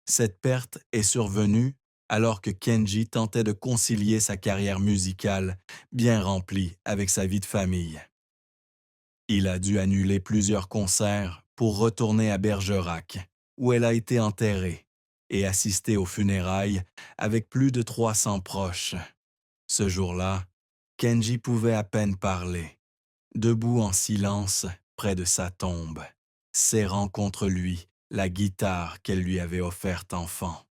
Cette perte est survenue alors que Kenji tentait de concilier sa carrière musicale bien remplie avec sa vie de famille. Il a dû annuler plusieurs concerts pour retourner à Bergerac, où elle a été enterrée, et assister aux funérailles avec plus de 300 proches. Ce jour-là, Kenji pouvait à peine parler, debout en silence près de sa tombe, serrant contre lui la guitare qu'elle lui avait offerte enfant.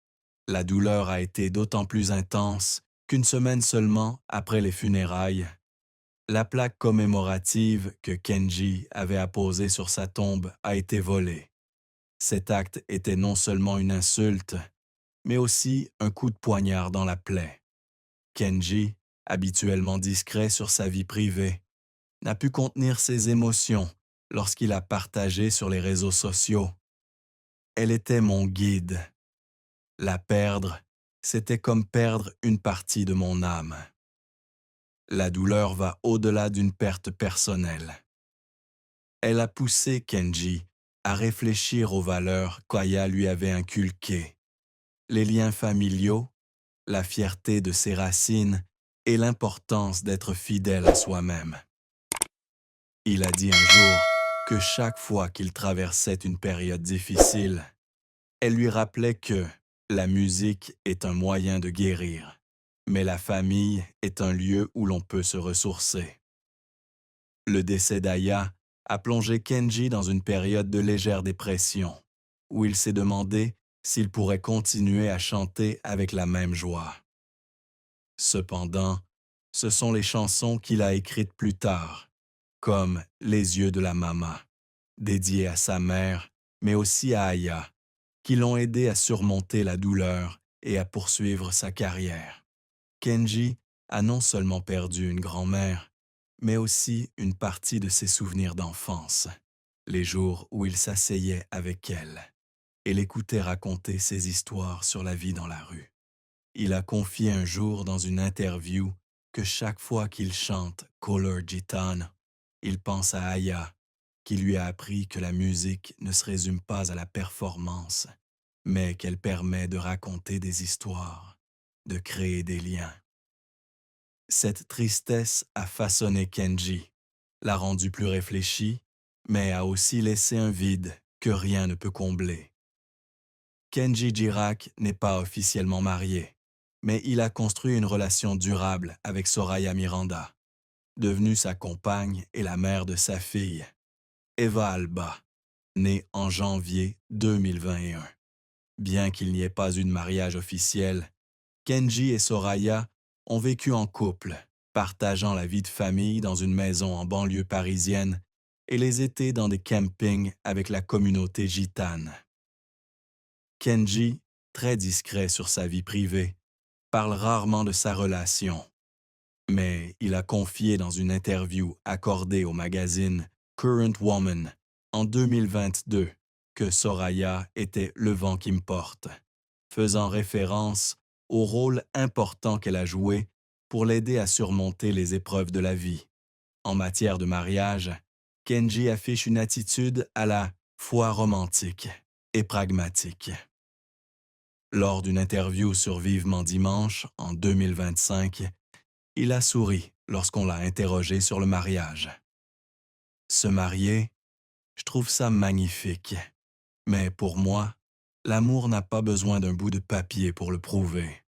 La douleur a été d'autant plus intense qu'une semaine seulement après les funérailles, la plaque commémorative que Kenji avait apposée sur sa tombe a été volée. Cet acte était non seulement une insulte, mais aussi un coup de poignard dans la plaie. Kenji, habituellement discret sur sa vie privée, n'a pu contenir ses émotions lorsqu'il a partagé sur les réseaux sociaux. Elle était mon guide. La perdre, c'était comme perdre une partie de mon âme. La douleur va au-delà d'une perte personnelle. Elle a poussé Kenji à réfléchir aux valeurs qu'Aya lui avait inculquées, les liens familiaux, la fierté de ses racines et l'importance d'être fidèle à soi-même. Il a dit un jour que chaque fois qu'il traversait une période difficile, elle lui rappelait que la musique est un moyen de guérir, mais la famille est un lieu où l'on peut se ressourcer. Le décès d'Aya a plongé Kenji dans une période de légère dépression, où il s'est demandé s'il pourrait continuer à chanter avec la même joie. Cependant, ce sont les chansons qu'il a écrites plus tard, comme Les yeux de la Mama, dédiées à sa mère, mais aussi à Aya, qui l'ont aidé à surmonter la douleur et à poursuivre sa carrière. Kenji a non seulement perdu une grand-mère, mais aussi une partie de ses souvenirs d'enfance, les jours où il s'asseyait avec elle et l'écoutait raconter ses histoires sur la vie dans la rue. Il a confié un jour dans une interview que chaque fois qu'il chante Color Gitana, il pense à Aya, qui lui a appris que la musique ne se résume pas à la performance, mais qu'elle permet de raconter des histoires, de créer des liens. Cette tristesse a façonné Kenji, l'a rendu plus réfléchi, mais a aussi laissé un vide que rien ne peut combler. Kenji Girac n'est pas officiellement marié, mais il a construit une relation durable avec Soraya Miranda, devenue sa compagne et la mère de sa fille, Eva Alba, née en janvier 2021. Bien qu'il n'y ait pas eu de mariage officiel, Kenji et Soraya ont vécu en couple, partageant la vie de famille dans une maison en banlieue parisienne et les étés dans des campings avec la communauté gitane. Kenji, très discret sur sa vie privée, parle rarement de sa relation, mais il a confié dans une interview accordée au magazine Current Woman en 2022 que Soraya était le vent qui me porte, faisant référence au rôle important qu'elle a joué pour l'aider à surmonter les épreuves de la vie. En matière de mariage, Kenji affiche une attitude à la fois romantique et pragmatique. Lors d'une interview sur Vivement Dimanche en 2025, il a souri lorsqu'on l'a interrogé sur le mariage. Se marier, je trouve ça magnifique. Mais pour moi, l'amour n'a pas besoin d'un bout de papier pour le prouver.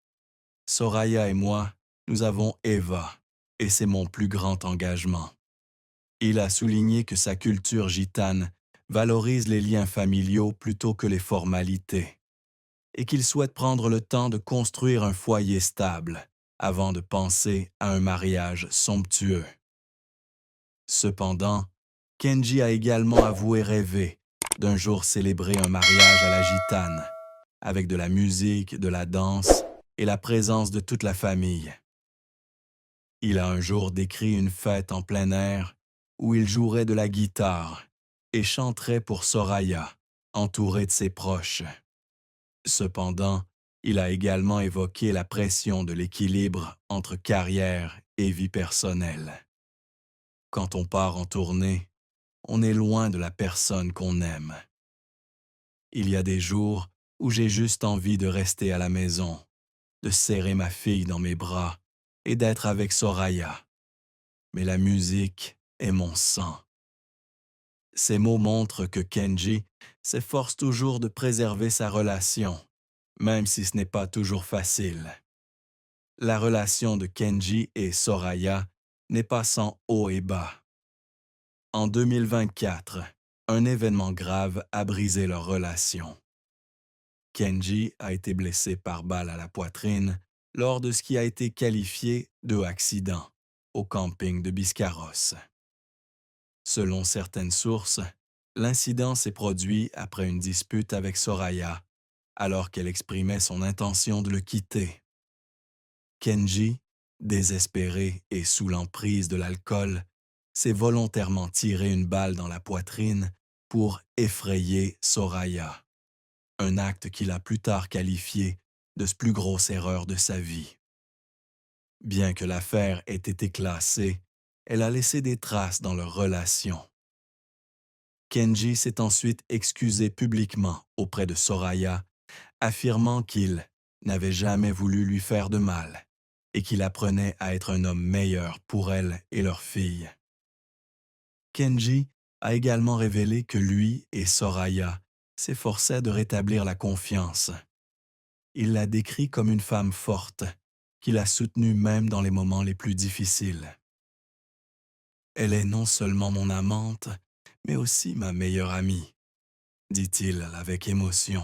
Soraya et moi, nous avons Eva, et c'est mon plus grand engagement. Il a souligné que sa culture gitane valorise les liens familiaux plutôt que les formalités, et qu'il souhaite prendre le temps de construire un foyer stable avant de penser à un mariage somptueux. Cependant, Kenji a également avoué rêver d'un jour célébrer un mariage à la gitane, avec de la musique, de la danse et la présence de toute la famille. Il a un jour décrit une fête en plein air où il jouerait de la guitare et chanterait pour Soraya, entouré de ses proches. Cependant, il a également évoqué la pression de l'équilibre entre carrière et vie personnelle. Quand on part en tournée, on est loin de la personne qu'on aime. Il y a des jours où j'ai juste envie de rester à la maison, de serrer ma fille dans mes bras et d'être avec Soraya. Mais la musique est mon sang. Ces mots montrent que Kenji s'efforce toujours de préserver sa relation, même si ce n'est pas toujours facile. La relation de Kenji et Soraya n'est pas sans haut et bas. En 2024, un événement grave a brisé leur relation. Kenji a été blessé par balle à la poitrine lors de ce qui a été qualifié de accident au camping de Biscarrosse. Selon certaines sources, l'incident s'est produit après une dispute avec Soraya, alors qu'elle exprimait son intention de le quitter. Kenji, désespéré et sous l'emprise de l'alcool, s'est volontairement tiré une balle dans la poitrine pour effrayer Soraya, un acte qu'il a plus tard qualifié de sa plus grosse erreur de sa vie. Bien que l'affaire ait été classée, elle a laissé des traces dans leur relation. Kenji s'est ensuite excusé publiquement auprès de Soraya, affirmant qu'il n'avait jamais voulu lui faire de mal et qu'il apprenait à être un homme meilleur pour elle et leur fille. Kenji a également révélé que lui et Soraya s'efforçaient de rétablir la confiance. Il l'a décrit comme une femme forte, qu'il a soutenue même dans les moments les plus difficiles. Elle est non seulement mon amante, mais aussi ma meilleure amie, dit-il avec émotion.